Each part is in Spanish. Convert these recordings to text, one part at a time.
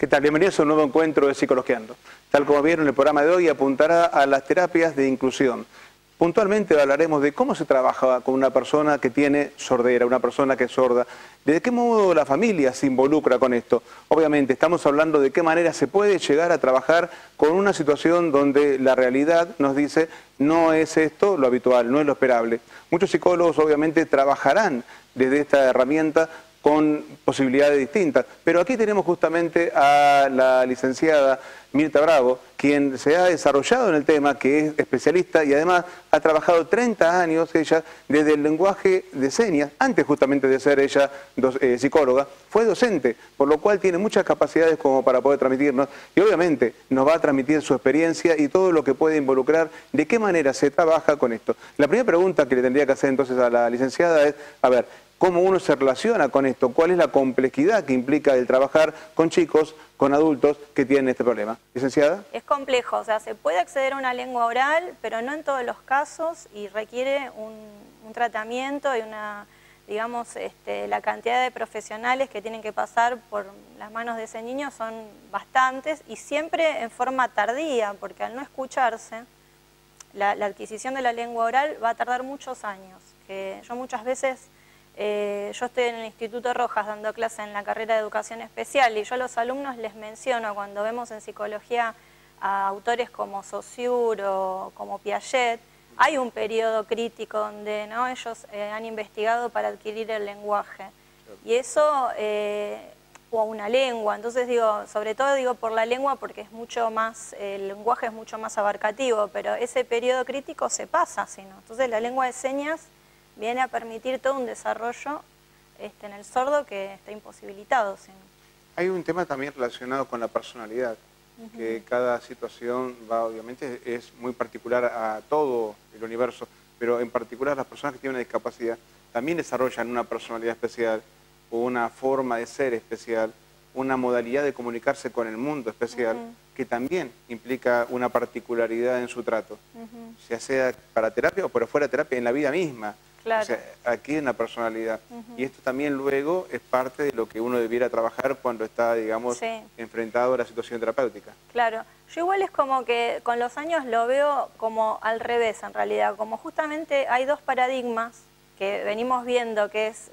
¿Qué tal? Bienvenidos a un nuevo encuentro de Psicologiando. Tal como vieron, el programa de hoy apuntará a las terapias de inclusión. Puntualmente hablaremos de cómo se trabaja con una persona que tiene sordera, una persona que es sorda, de qué modo la familia se involucra con esto. Obviamente estamos hablando de qué manera se puede llegar a trabajar con una situación donde la realidad nos dice no es esto lo habitual, no es lo esperable. Muchos psicólogos obviamente trabajarán desde esta herramienta con posibilidades distintas. Pero aquí tenemos justamente a la licenciada Mirta Bravo, quien se ha desarrollado en el tema, que es especialista y además ha trabajado 30 años ella desde el lenguaje de señas, antes justamente de ser ella psicóloga, fue docente, por lo cual tiene muchas capacidades como para poder transmitirnos y obviamente nos va a transmitir su experiencia y todo lo que puede involucrar, de qué manera se trabaja con esto. La primera pregunta que le tendría que hacer entonces a la licenciada es, a ver, ¿cómo uno se relaciona con esto? ¿Cuál es la complejidad que implica el trabajar con chicos, con adultos que tienen este problema? Licenciada. Es complejo, o sea, se puede acceder a una lengua oral, pero no en todos los casos y requiere un tratamiento y una, digamos, la cantidad de profesionales que tienen que pasar por las manos de ese niño son bastantes y siempre en forma tardía, porque al no escucharse, la adquisición de la lengua oral va a tardar muchos años. Que yo muchas veces... yo estoy en el Instituto Rojas dando clase en la carrera de Educación Especial y yo a los alumnos les menciono cuando vemos en psicología a autores como Saussure o como Piaget, hay un periodo crítico donde ellos han investigado para adquirir el lenguaje y eso, o una lengua, entonces digo, sobre todo digo por la lengua porque es mucho más, el lenguaje es mucho más abarcativo, pero ese periodo crítico se pasa, si no. Entonces la lengua de señas viene a permitir todo un desarrollo en el sordo que está imposibilitado. ¿Sí? Hay un tema también relacionado con la personalidad, que cada situación va, obviamente, es muy particular a todo el universo, pero en particular las personas que tienen una discapacidad también desarrollan una personalidad especial, o una forma de ser especial, una modalidad de comunicarse con el mundo especial, que también implica una particularidad en su trato, ya sea para terapia o por fuera de terapia, en la vida misma. Claro. O sea, aquí hay una personalidad. Y esto también luego es parte de lo que uno debiera trabajar cuando está, digamos, enfrentado a la situación terapéutica. Claro. Yo igual es como que con los años lo veo como al revés, en realidad. Como justamente hay dos paradigmas que venimos viendo, que es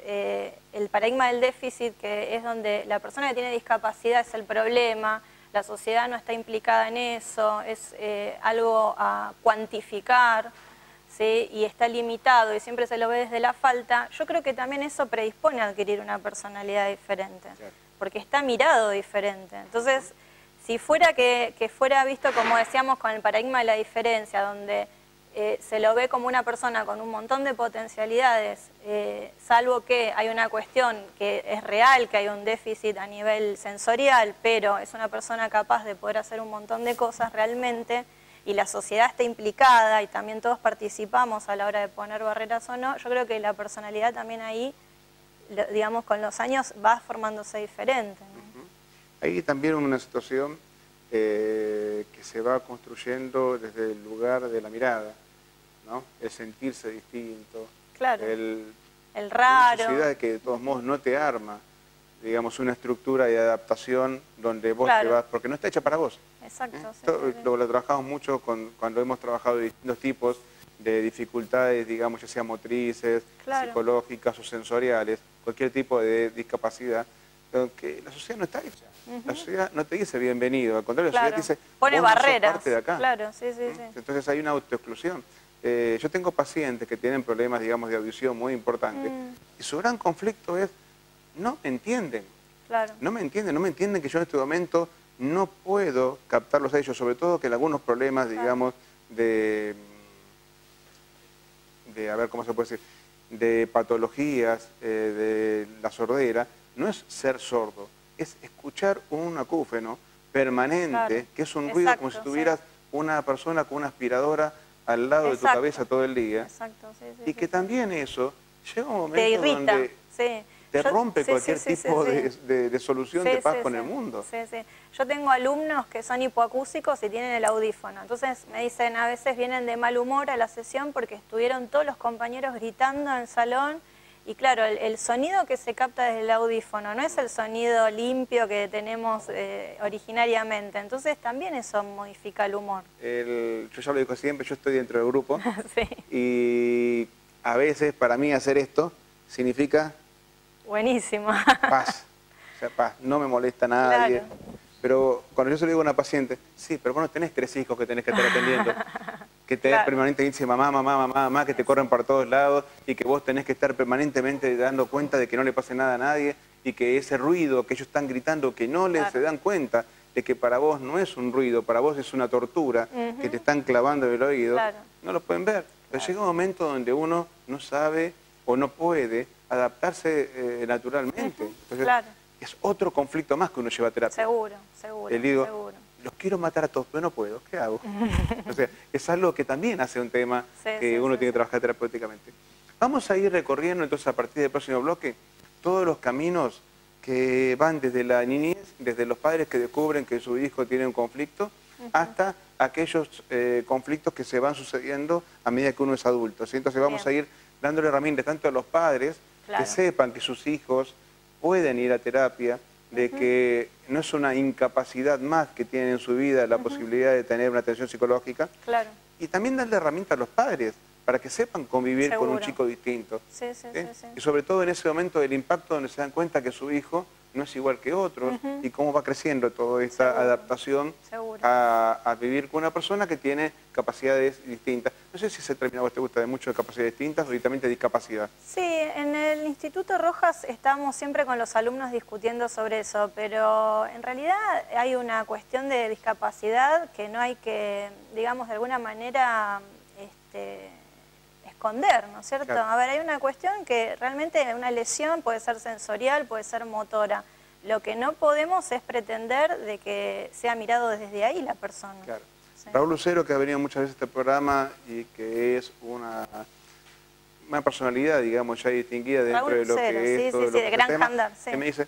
el paradigma del déficit, que es donde la persona que tiene discapacidad es el problema, la sociedad no está implicada en eso, es algo a cuantificar, ¿sí? Y está limitado y siempre se lo ve desde la falta. Yo creo que también eso predispone a adquirir una personalidad diferente, porque está mirado diferente. Entonces, si fuera que fuera visto, como decíamos, con el paradigma de la diferencia, donde se lo ve como una persona con un montón de potencialidades, salvo que hay una cuestión que es real, que hay un déficit a nivel sensorial, pero es una persona capaz de poder hacer un montón de cosas realmente, y la sociedad está implicada y también todos participamos a la hora de poner barreras o no, yo creo que la personalidad también ahí, digamos, con los años va formándose diferente, ¿no? Hay también una situación que se va construyendo desde el lugar de la mirada, ¿no? El sentirse distinto, claro. el raro. La sociedad que de todos modos no te arma, digamos, una estructura de adaptación donde vos te vas, porque no está hecha para vos. Exacto. Lo trabajamos mucho cuando hemos trabajado de distintos tipos de dificultades, digamos, ya sean motrices, psicológicas o sensoriales, cualquier tipo de discapacidad, que la sociedad no está hecha. La sociedad no te dice bienvenido, al contrario, la sociedad te dice, pone vos barreras. No sos parte de acá. Claro, sí. Entonces hay una autoexclusión. Yo tengo pacientes que tienen problemas, digamos, de audición muy importantes, y su gran conflicto es, no me entienden. No me entienden que yo en este momento no puedo captarlos a ellos, sobre todo que en algunos problemas, digamos, a ver cómo se puede decir, de patologías, de la sordera, no es ser sordo, es escuchar un acúfeno permanente, que es un ruido como si tuvieras una persona con una aspiradora al lado de tu cabeza todo el día, y que también eso llega un momento donde te rompe cualquier tipo de solución de paz con el mundo. Yo tengo alumnos que son hipoacúsicos y tienen el audífono, entonces me dicen, a veces vienen de mal humor a la sesión porque estuvieron todos los compañeros gritando en el salón Y claro, el sonido que se capta desde el audífono no es el sonido limpio que tenemos originariamente, entonces también eso modifica el humor. Yo ya lo digo siempre, yo estoy dentro del grupo Sí. y a veces para mí hacer esto significa Buenísimo. paz, o sea, paz, no me molesta a nadie. Claro. Pero cuando yo se lo digo a una paciente, sí, pero vos no tenés 3 hijos que tenés que estar atendiendo, que tenés permanentemente dice mamá, mamá, mamá, mamá, que te corren por todos lados y que vos tenés que estar permanentemente dando cuenta de que no le pase nada a nadie y que ese ruido que ellos están gritando, que no les se dan cuenta de que para vos no es un ruido, para vos es una tortura, que te están clavando en el oído, no lo pueden ver. Pero llega un momento donde uno no sabe o no puede adaptarse naturalmente. Entonces, es otro conflicto más que uno lleva a terapia. Seguro, seguro. Le digo, seguro. Los quiero matar a todos, pero no puedo. ¿Qué hago? O sea, es algo que también hace un tema que uno tiene que trabajar terapéuticamente. Vamos a ir recorriendo entonces a partir del próximo bloque todos los caminos que van desde la niñez, desde los padres que descubren que su hijo tiene un conflicto, hasta aquellos conflictos que se van sucediendo a medida que uno es adulto. ¿Sí? Entonces vamos a ir dándole herramientas tanto a los padres que sepan que sus hijos pueden ir a terapia, de que no es una incapacidad más que tienen en su vida la posibilidad de tener una atención psicológica. Y también darle herramientas a los padres para que sepan convivir con un chico distinto. Y sobre todo en ese momento del impacto donde se dan cuenta que su hijo no es igual que otros y cómo va creciendo toda esta adaptación a vivir con una persona que tiene capacidades distintas. No sé si ese término a vos te gusta de mucho, de capacidades distintas o directamente de discapacidad. Sí, en el Instituto Rojas estamos siempre con los alumnos discutiendo sobre eso, pero en realidad hay una cuestión de discapacidad que no hay que, digamos, de alguna manera esconder, ¿no es cierto? A ver, hay una cuestión que realmente una lesión puede ser sensorial, puede ser motora. Lo que no podemos es pretender de que sea mirado desde ahí la persona. Raúl Lucero, que ha venido muchas veces a este programa y que es una personalidad, digamos, ya distinguida dentro de lo que es todo lo que de Gran Handar, que me dice,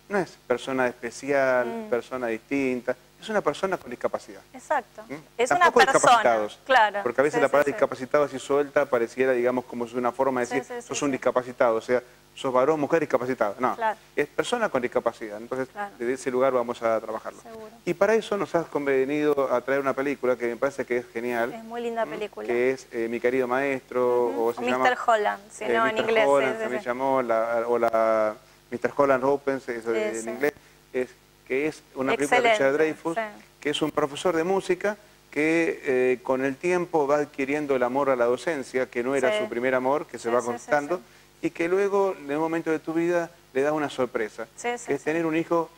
no es persona especial, persona distinta, es una persona con discapacidad. Exacto. Es Tampoco una persona, discapacitados, claro. Porque a veces la palabra discapacitado así suelta pareciera, digamos, como una forma de decir, sos un discapacitado, o sea, sos varón, mujer, discapacitado. No, es persona con discapacidad. Entonces, desde ese lugar vamos a trabajarlo. Y para eso nos has convenido a traer una película que me parece que es genial. Es muy linda película. Que es Mi querido maestro, o se llama... Mr. Holland, si no en inglés. Mr. Holland también llamó, Mr. Holland Opens, eso en inglés, que es una película de Richard Dreyfuss, que es un profesor de música que con el tiempo va adquiriendo el amor a la docencia, que no era su primer amor, que se va conquistando, y que luego, en un momento de tu vida, le da una sorpresa, que es tener un hijo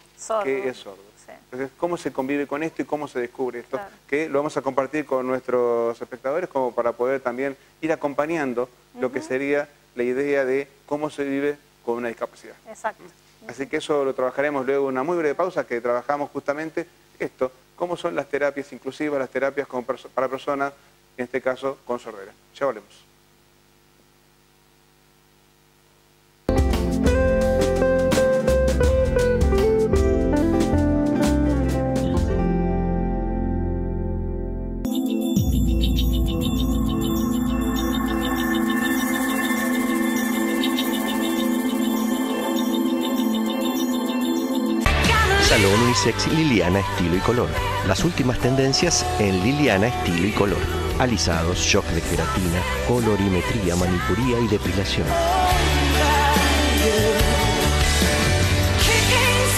que es sordo. Entonces, ¿cómo se convive con esto y cómo se descubre esto? Que lo vamos a compartir con nuestros espectadores como para poder también ir acompañando lo que sería la idea de cómo se vive con una discapacidad. Exacto. Así que eso lo trabajaremos luego en una muy breve pausa, que trabajamos justamente esto, cómo son las terapias inclusivas, las terapias para personas, en este caso con sordera. Ya volvemos. Salón Unisex Liliana Estilo y Color. Las últimas tendencias en Liliana Estilo y Color. Alisados, shock de queratina, colorimetría, manicuría y depilación.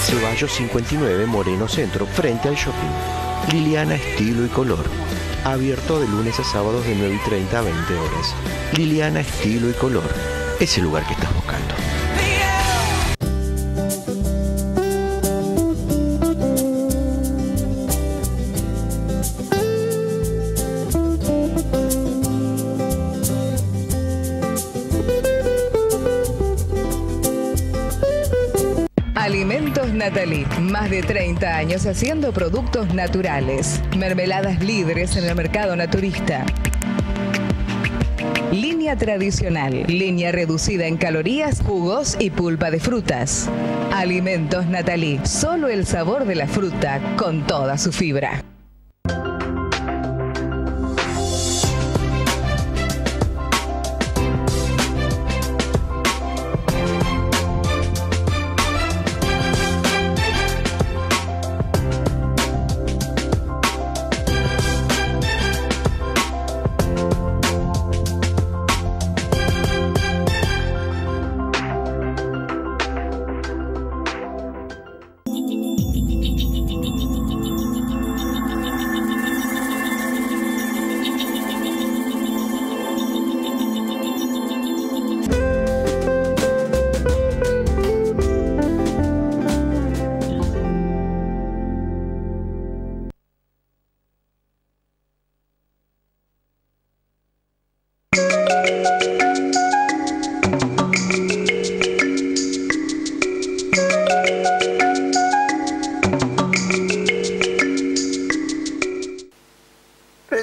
Ceballos 59, Moreno Centro, frente al shopping. Liliana Estilo y Color. Abierto de lunes a sábados de 9:30 a 20 horas. Liliana Estilo y Color. Es el lugar que estás buscando. Alimentos Natalí, más de 30 años haciendo productos naturales. Mermeladas líderes en el mercado naturista. Línea tradicional, línea reducida en calorías, jugos y pulpa de frutas. Alimentos Natalí, solo el sabor de la fruta con toda su fibra.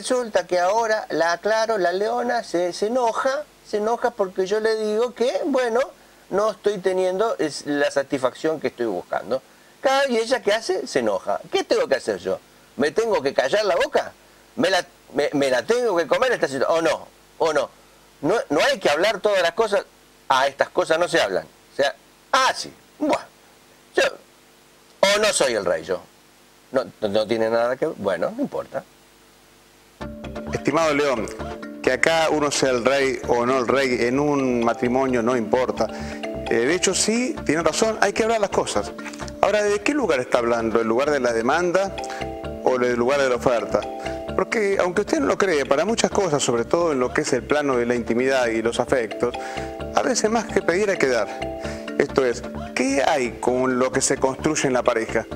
resulta que ahora la Leona se enoja porque yo le digo que, bueno, no estoy teniendo la satisfacción que estoy buscando. Y ella, ¿qué hace? Se enoja. ¿Qué tengo que hacer yo? ¿Me tengo que callar la boca? ¿Me la tengo que comer esta situación? ¿O no? No hay que hablar todas las cosas. Estas cosas no se hablan. O sea, sí. Bueno, o no soy el rey yo. No tiene nada que ver. Bueno, no importa. Estimado León, que acá uno sea el rey o no el rey en un matrimonio no importa. De hecho, sí, tiene razón, hay que hablar las cosas. Ahora, ¿de qué lugar está hablando? ¿El lugar de la demanda o el lugar de la oferta? Porque, aunque usted no lo cree, para muchas cosas, sobre todo en lo que es el plano de la intimidad y los afectos, a veces más que pedir hay que dar. Esto es, ¿qué hay con lo que se construye en la pareja?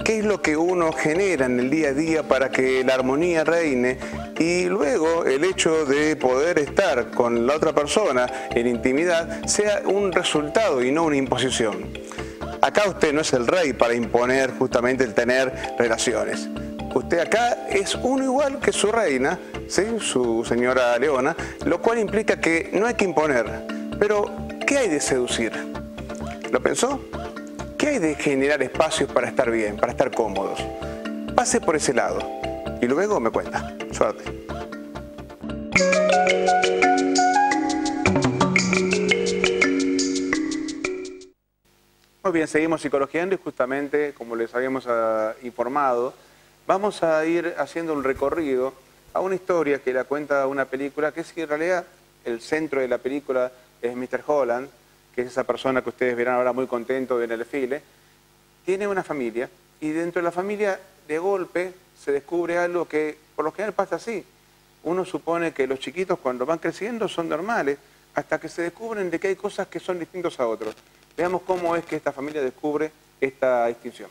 ¿Qué es lo que uno genera en el día a día para que la armonía reine? Y luego el hecho de poder estar con la otra persona en intimidad sea un resultado y no una imposición. Acá usted no es el rey para imponer justamente el tener relaciones. Usted acá es uno igual que su reina, ¿sí? Su señora Leona, lo cual implica que no hay que imponer. Pero, ¿qué hay de seducir? ¿Lo pensó? ¿Qué hay de generar espacios para estar bien, para estar cómodos? Pase por ese lado y luego me cuenta. Suerte. Muy bien, seguimos psicologiando y justamente, como les habíamos informado, vamos a ir haciendo un recorrido a una historia que la cuenta una película que es en realidad el centro de la película es Mr. Holland, que es esa persona que ustedes verán ahora muy contento en el desfile. Tiene una familia y dentro de la familia de golpe se descubre algo que por lo general pasa así. Uno supone que los chiquitos cuando van creciendo son normales hasta que se descubren de que hay cosas que son distintos a otros. Veamos cómo es que esta familia descubre esta distinción.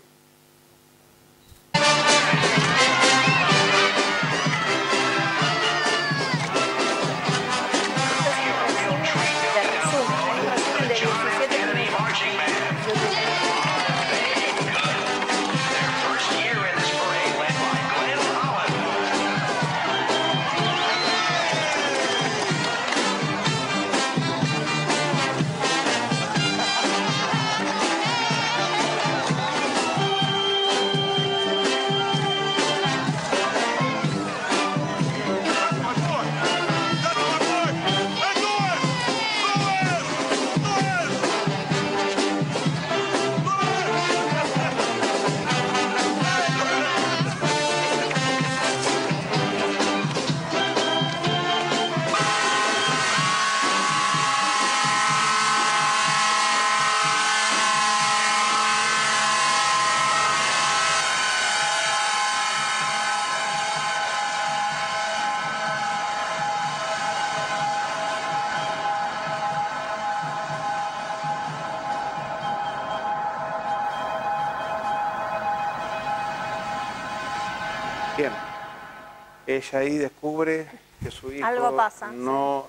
Bien, ella ahí descubre que su hijo no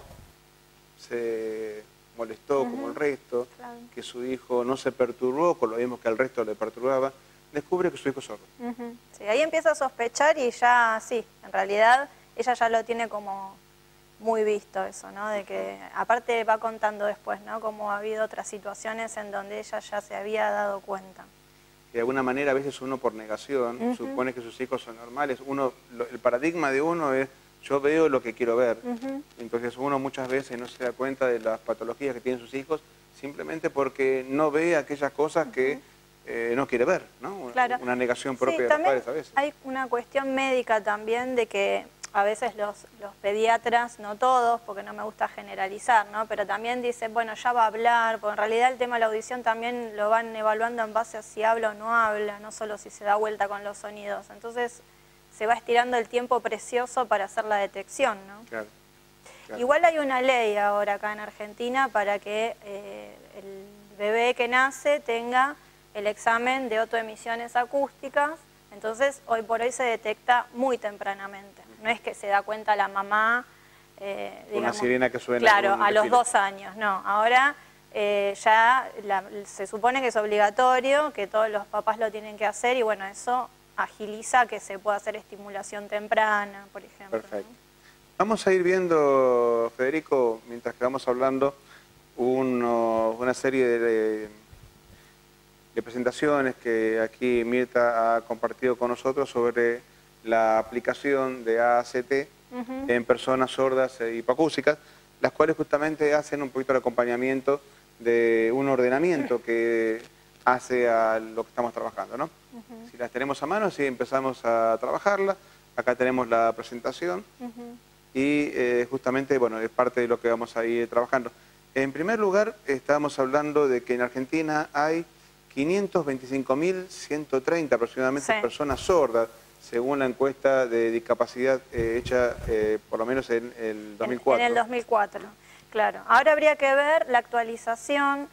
se molestó como el resto, que su hijo no se perturbó con lo mismo que al resto le perturbaba, descubre que su hijo es sordo. Sí, ahí empieza a sospechar y ya, sí, en realidad ella ya lo tiene como muy visto eso, ¿no? De que, aparte va contando después, ¿no? Como ha habido otras situaciones en donde ella ya se había dado cuenta. De alguna manera a veces uno por negación supone que sus hijos son normales. El paradigma de uno es yo veo lo que quiero ver. Entonces uno muchas veces no se da cuenta de las patologías que tienen sus hijos simplemente porque no ve aquellas cosas que no quiere ver, ¿no? Claro. Una negación propia de los padres a veces. Hay una cuestión médica también de que a veces los pediatras, no todos, porque no me gusta generalizar, ¿no? Pero también dicen, bueno, ya va a hablar, porque en realidad el tema de la audición también lo van evaluando en base a si habla o no habla, no solo si se da vuelta con los sonidos. Entonces se va estirando el tiempo precioso para hacer la detección, ¿no? Claro. Igual hay una ley ahora acá en Argentina para que el bebé que nace tenga el examen de otoemisiones acústicas. Entonces, hoy por hoy se detecta muy tempranamente. No es que se da cuenta la mamá, digamos, una sirena que suena. Claro, a los 2 años, no. Ahora ya se supone que es obligatorio, que todos los papás lo tienen que hacer y bueno, eso agiliza que se pueda hacer estimulación temprana, por ejemplo. Perfecto. Vamos a ir viendo, Federico, mientras que vamos hablando, una serie de presentaciones que aquí Mirta ha compartido con nosotros sobre la aplicación de AACT en personas sordas e hipoacúsicas, las cuales justamente hacen un poquito el acompañamiento de un ordenamiento que hace a lo que estamos trabajando, ¿no? Si las tenemos a mano, sí empezamos a trabajarla. Acá tenemos la presentación y justamente, bueno, es parte de lo que vamos a ir trabajando. En primer lugar, estábamos hablando de que en Argentina hay 525.130 aproximadamente personas sordas, según la encuesta de discapacidad hecha por lo menos en el 2004. En el 2004, claro. Ahora habría que ver la actualización,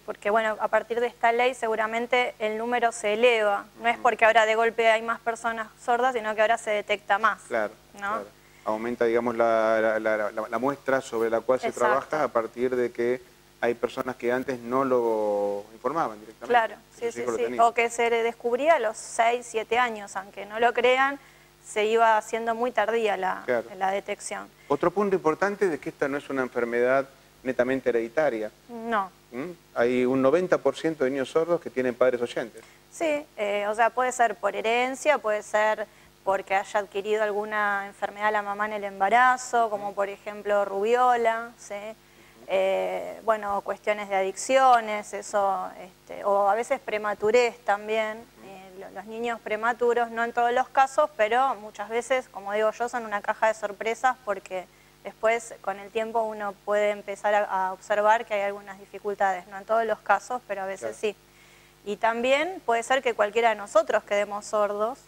porque bueno, a partir de esta ley seguramente el número se eleva. No es porque ahora de golpe hay más personas sordas, sino que ahora se detecta más. Claro, ¿no? claro. Aumenta, digamos, la muestra sobre la cual se trabaja a partir de que hay personas que antes no lo informaban directamente. Claro, sí, sí, sí. O que se descubría a los 6, 7 años, aunque no lo crean, se iba haciendo muy tardía la detección. Otro punto importante es que esta no es una enfermedad netamente hereditaria. No. Hay un 90% de niños sordos que tienen padres oyentes. Sí, o sea, puede ser por herencia, puede ser porque haya adquirido alguna enfermedad la mamá en el embarazo, como por ejemplo rubiola, ¿sí? Bueno, cuestiones de adicciones, eso, o a veces prematurez también. Los niños prematuros, no en todos los casos, pero muchas veces, como digo yo, son una caja de sorpresas porque después con el tiempo uno puede empezar a observar que hay algunas dificultades, no en todos los casos, pero a veces sí. Y también puede ser que cualquiera de nosotros quedemos sordos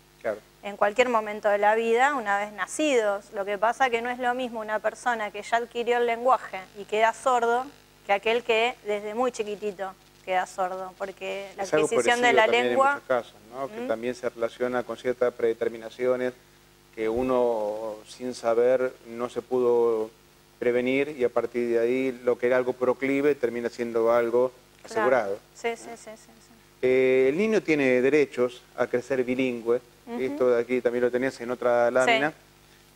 en cualquier momento de la vida, una vez nacidos. Lo que pasa que no es lo mismo una persona que ya adquirió el lenguaje y queda sordo que aquel que desde muy chiquitito queda sordo, porque la adquisición de la lengua... En muchos casos, ¿no? Que también se relaciona con ciertas predeterminaciones que uno sin saber no se pudo prevenir y a partir de ahí lo que era algo proclive termina siendo algo asegurado. Sí, sí, sí, sí. El niño tiene derechos a crecer bilingüe. Esto de aquí también lo tenías en otra lámina,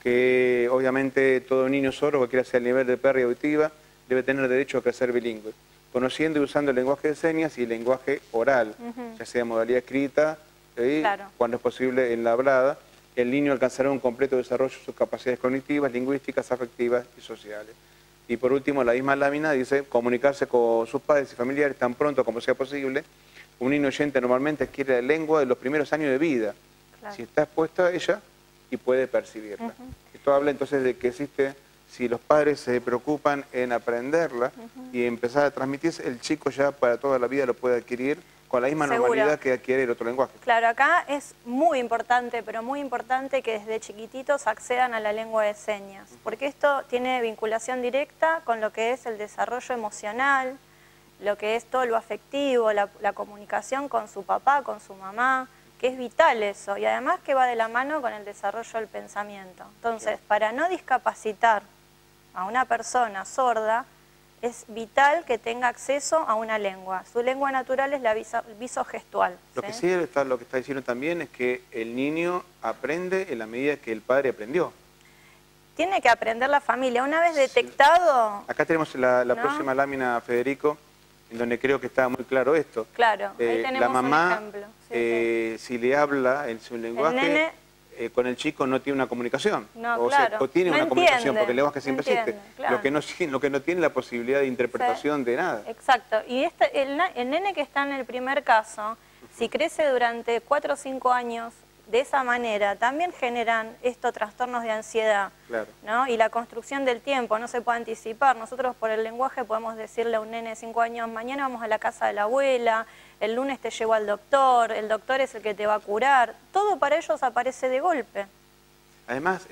que obviamente todo niño sordo, cualquiera sea el nivel de pérdida auditiva, debe tener derecho a crecer bilingüe, conociendo y usando el lenguaje de señas y el lenguaje oral, ya sea en modalidad escrita, cuando es posible en la hablada. El niño alcanzará un completo desarrollo de sus capacidades cognitivas, lingüísticas, afectivas y sociales. Y por último, la misma lámina dice comunicarse con sus padres y familiares tan pronto como sea posible. Un niño oyente normalmente adquiere la lengua de los primeros años de vida, si está expuesta a ella y puede percibirla. Esto habla entonces de que existe, si los padres se preocupan en aprenderla y empezar a transmitirse, el chico ya para toda la vida lo puede adquirir con la misma normalidad que adquiere el otro lenguaje. Claro, acá es muy importante, pero muy importante que desde chiquititos accedan a la lengua de señas, porque esto tiene vinculación directa con lo que es el desarrollo emocional, lo que es todo lo afectivo, la comunicación con su papá, con su mamá, que es vital eso, y además que va de la mano con el desarrollo del pensamiento. Entonces, para no discapacitar a una persona sorda, es vital que tenga acceso a una lengua. Su lengua natural es la visogestual. Lo que sí lo que está diciendo también es que el niño aprende en la medida que el padre aprendió. Tiene que aprender la familia. Una vez detectado... Acá tenemos la próxima lámina, Federico, en donde creo que está muy claro esto. Claro, ahí tenemos la mamá, un ejemplo. Si le habla en su lenguaje, con el chico no tiene una comunicación. No, o tiene una comunicación, porque el lenguaje siempre existe. Claro. Lo que no tiene la posibilidad de interpretación de nada. Exacto. Y el nene que está en el primer caso, si crece durante 4 o 5 años de esa manera, también generan estos trastornos de ansiedad, ¿no? Y la construcción del tiempo no se puede anticipar. Nosotros por el lenguaje podemos decirle a un nene de 5 años, mañana vamos a la casa de la abuela, el lunes te llevo al doctor, el doctor es el que te va a curar. Todo para ellos aparece de golpe. Además,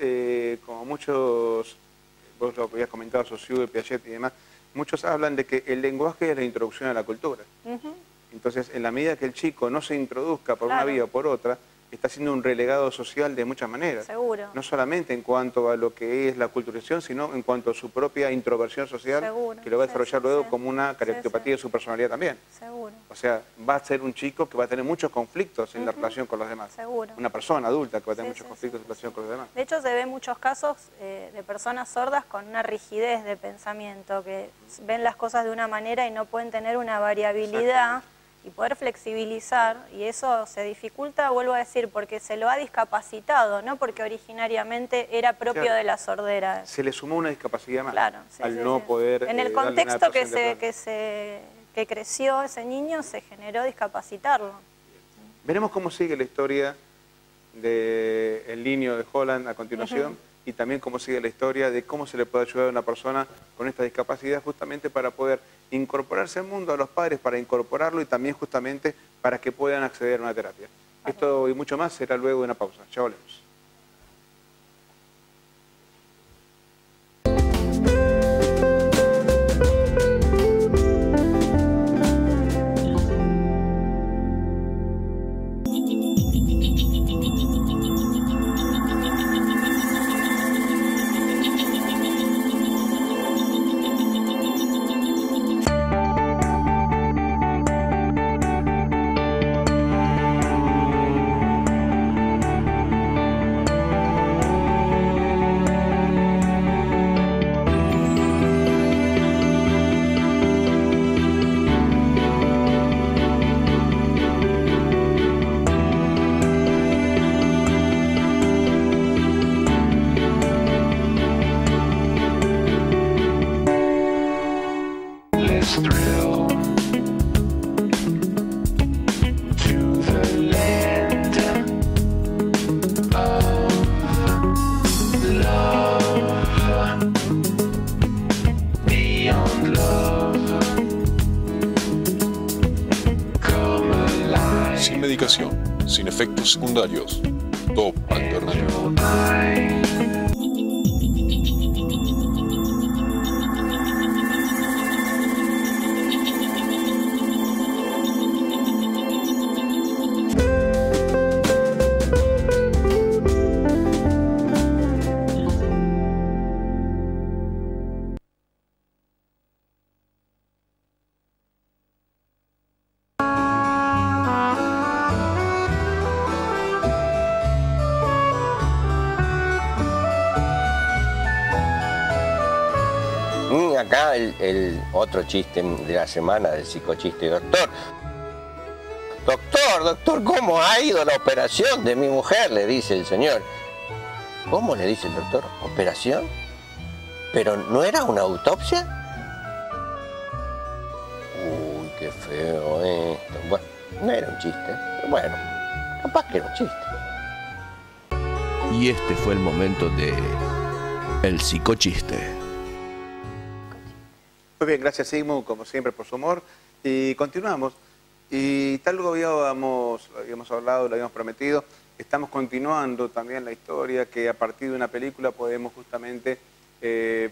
como muchos, vos lo habías comentado, Saussure, Piaget y demás, muchos hablan de que el lenguaje es la introducción a la cultura. Entonces, en la medida que el chico no se introduzca por una vía o por otra, está siendo un relegado social de muchas maneras. Seguro. No solamente en cuanto a lo que es la culturización, sino en cuanto a su propia introversión social, Seguro. que lo va a desarrollar luego Sí. como una característica de su personalidad también. Seguro. O sea, va a ser un chico que va a tener muchos conflictos en la relación con los demás. Seguro. Una persona adulta que va a tener Sí, muchos sí, conflictos sí, en relación con los demás. De hecho, se ven muchos casos de personas sordas con una rigidez de pensamiento, que ven las cosas de una manera y no pueden tener una variabilidad y poder flexibilizar, y eso se dificulta, vuelvo a decir, porque se lo ha discapacitado, no porque originariamente era propio Claro. de la sordera. Se le sumó una discapacidad más Claro, sí, al sí, no sí. poder... En el darle una contexto adaptación que creció ese niño, se generó discapacitarlo. Veremos cómo sigue la historia del niño de Holland a continuación y también cómo sigue la historia de cómo se le puede ayudar a una persona con esta discapacidad justamente para poder incorporarse al mundo, a los padres para incorporarlo y también justamente para que puedan acceder a una terapia. Esto y mucho más será luego de una pausa. Ya volvemos. Sin medicación, sin efectos secundarios, top alternativo. Acá el otro chiste de la semana del psicochiste. Doctor, ¿cómo ha ido la operación de mi mujer? Le dice el señor. ¿Cómo? Le dice el doctor. ¿Operación? ¿Pero no era una autopsia? Uy, qué feo esto. Bueno, no era un chiste, pero bueno, capaz que era un chiste. Y este fue el momento de el psicochiste. Muy bien, gracias Sigmund, como siempre, por su humor. Y continuamos. Y tal como habíamos hablado, lo habíamos prometido, estamos continuando también la historia que a partir de una película podemos justamente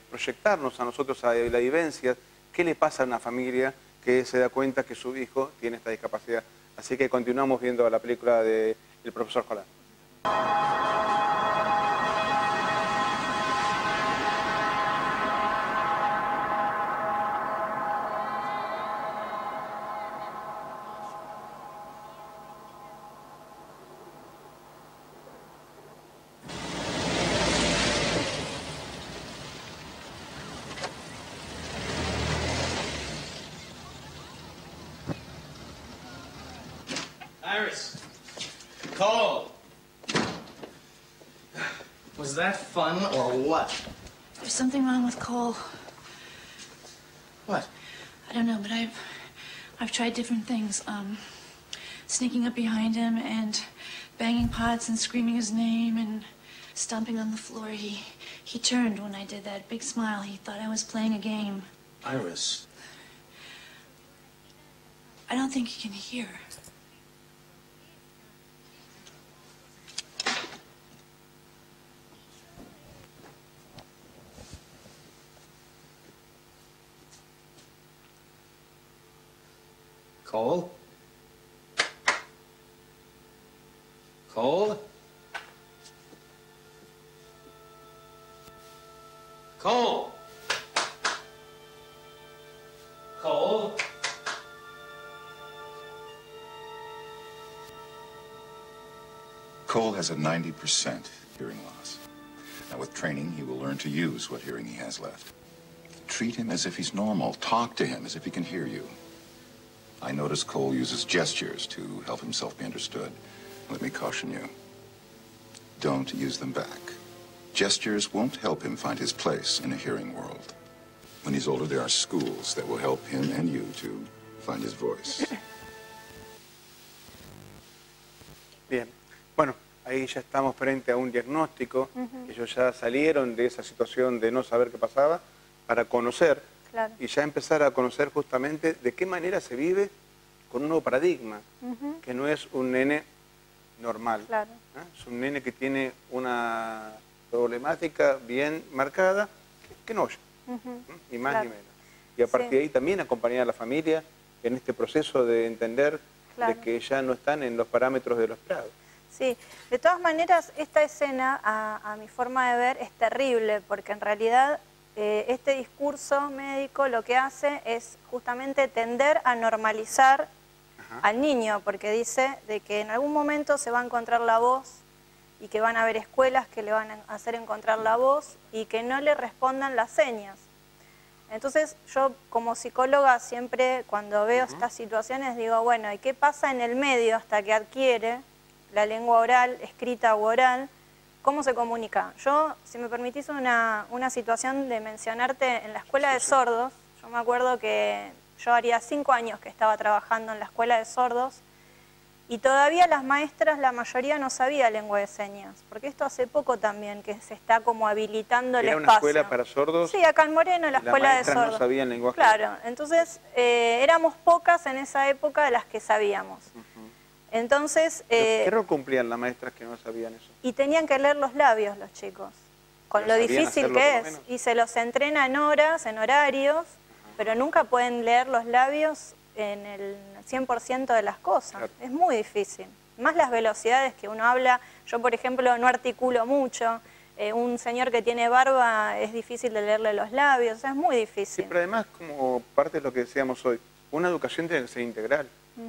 proyectarnos a nosotros a la vivencia, qué le pasa a una familia que se da cuenta que su hijo tiene esta discapacidad. Así que continuamos viendo la película de El profesor Holland. Iris! Cole! Was that fun or what? There's something wrong with Cole. What? I don't know, but I've tried different things. Sneaking up behind him and banging pots and screaming his name and stomping on the floor. He turned when I did that. Big smile. He thought I was playing a game. Iris. I don't think he can hear. Cole? Cole? Cole? Cole? Cole has a 90% hearing loss. Now, with training, he will learn to use what hearing he has left. Treat him as if he's normal. Talk to him as if he can hear you. I notice Cole uses gestures to help himself be understood. Let me caution you. Don't use them back. Gestures won't help him find his place in a hearing world. When he's older, there are schools that will help him and you to find his voice. Bien. Bueno, ahí ya estamos frente a un diagnóstico. Ellos ya salieron de esa situación de no saber qué pasaba para conocer y ya empezar a conocer justamente de qué manera se vive con un nuevo paradigma, que no es un nene normal. Es un nene que tiene una problemática bien marcada que no oye, ni más ni menos. Y a partir de ahí también acompañar a la familia en este proceso de entender de que ya no están en los parámetros de lo esperado. Sí, de todas maneras, esta escena, a mi forma de ver, es terrible, porque en realidad este discurso médico lo que hace es justamente tender a normalizar al niño, porque dice de que en algún momento se va a encontrar la voz y que van a haber escuelas que le van a hacer encontrar la voz y que no le respondan las señas. Entonces yo como psicóloga siempre cuando veo estas situaciones digo, bueno, ¿y qué pasa en el medio hasta que adquiere la lengua oral, escrita u oral? ¿Cómo se comunica? Yo, si me permitís una situación de mencionarte, en la escuela de sordos, yo me acuerdo que yo haría 5 años que estaba trabajando en la escuela de sordos y todavía las maestras, la mayoría no sabía lengua de señas, porque esto hace poco también que se está como habilitando el espacio. ¿Era una escuela para sordos? Sí, acá en Moreno, la escuela de sordos. No sabían lenguaje. Claro, entonces éramos pocas en esa época de las que sabíamos. Entonces... ¿Qué rol cumplían las maestras que no sabían eso? Y tenían que leer los labios los chicos, con lo difícil que es. Y se los entrena en horas, en horarios, pero nunca pueden leer los labios en el 100% de las cosas. Claro. Es muy difícil. Más las velocidades que uno habla. Yo, por ejemplo, no articulo mucho. Un señor que tiene barba es difícil de leerle los labios. O sea, es muy difícil. Sí, pero además, como parte de lo que decíamos hoy, una educación tiene que ser integral,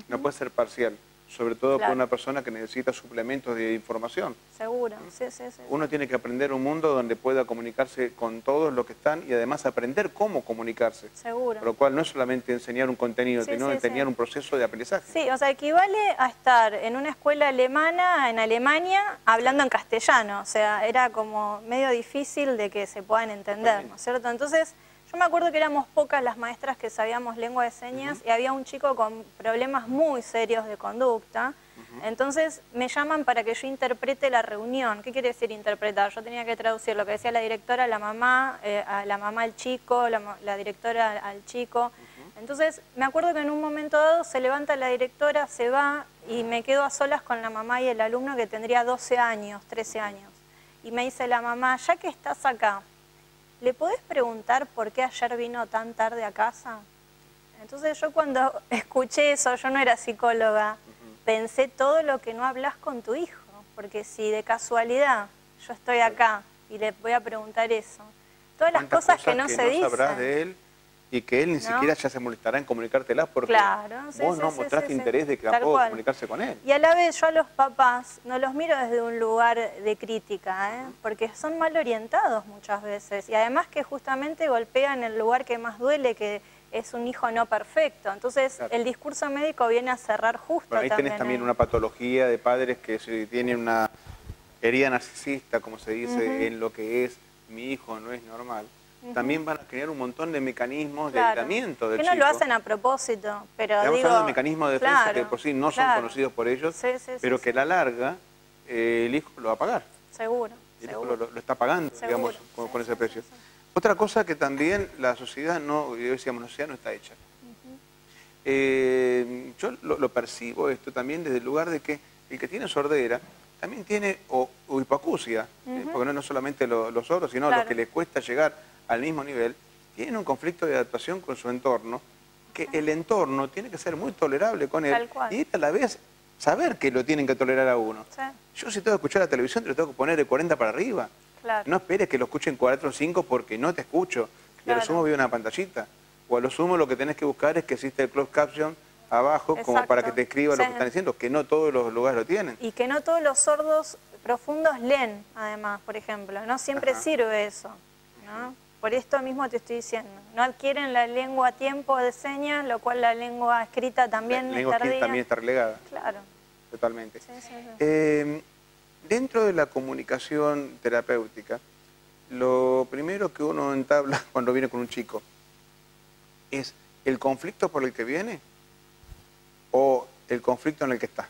no puede ser parcial. Sobre todo con una persona que necesita suplementos de información. Seguro, sí. Uno tiene que aprender un mundo donde pueda comunicarse con todos los que están y además aprender cómo comunicarse. Seguro. Por lo cual no es solamente enseñar un contenido, sino enseñar un proceso de aprendizaje. Sí, o sea, equivale a estar en una escuela alemana, en Alemania, hablando en castellano. O sea, era como medio difícil de que se puedan entender, ¿no es cierto? Entonces... Yo me acuerdo que éramos pocas las maestras que sabíamos lengua de señas y había un chico con problemas muy serios de conducta. Entonces me llaman para que yo interprete la reunión. ¿Qué quiere decir interpretar? Yo tenía que traducir lo que decía la directora a la mamá al chico, la directora al chico. Entonces me acuerdo que en un momento dado se levanta la directora, se va y me quedo a solas con la mamá y el alumno que tendría 12 años, 13 años. Y me dice la mamá, ya que estás acá, ¿le podés preguntar por qué ayer vino tan tarde a casa? Entonces yo cuando escuché eso, yo no era psicóloga, pensé todo lo que no hablas con tu hijo, porque si de casualidad yo estoy acá y le voy a preguntar eso, todas las cosas que no se dicen. Sabrás de él y que él ni siquiera ya se molestará en comunicártelas porque vos no mostraste interés de que tampoco comunicarse con él. Y a la vez yo a los papás no los miro desde un lugar de crítica, porque son mal orientados muchas veces y además que justamente golpean el lugar que más duele, que es un hijo no perfecto. Entonces el discurso médico viene a cerrar justo ahí tenés también una patología de padres que tienen una herida narcisista, como se dice, en lo que es mi hijo no es normal. También van a crear un montón de mecanismos de aislamiento del chico. Que no lo hacen a propósito, pero estamos hablando de mecanismos de defensa que por sí no son conocidos por ellos, pero que a la larga el hijo lo va a pagar. Seguro. El hijo lo está pagando, digamos, con ese precio. Otra cosa que también la sociedad no, decíamos, la sociedad no está hecha. Yo lo percibo esto también desde el lugar de que el que tiene sordera también tiene o hipoacusia, porque no solamente los sordos, sino los que les cuesta llegar al mismo nivel, tienen un conflicto de adaptación con su entorno, que el entorno tiene que ser muy tolerable con él y a la vez saber que lo tienen que tolerar a uno. Yo si tengo que escuchar la televisión, te lo tengo que poner de 40 para arriba. Claro. No esperes que lo escuchen 4 o 5 porque no te escucho. Y a lo Claro. sumo veo una pantallita. O a lo sumo lo que tenés que buscar es que existe el closed caption abajo como Exacto. para que te escriba lo Sí. que están diciendo, que no todos los lugares lo tienen. Y que no todos los sordos profundos leen, además, por ejemplo. No siempre Ajá. sirve eso, ¿no? Por esto mismo te estoy diciendo. No adquieren la lengua a tiempo de señas, lo cual la lengua escrita también La es lengua escrita tardía. también está relegada, Claro. totalmente. Sí, sí, sí. Dentro de la comunicación terapéutica, lo primero que uno entabla cuando viene con un chico es el conflicto por el que viene o el conflicto en el que está.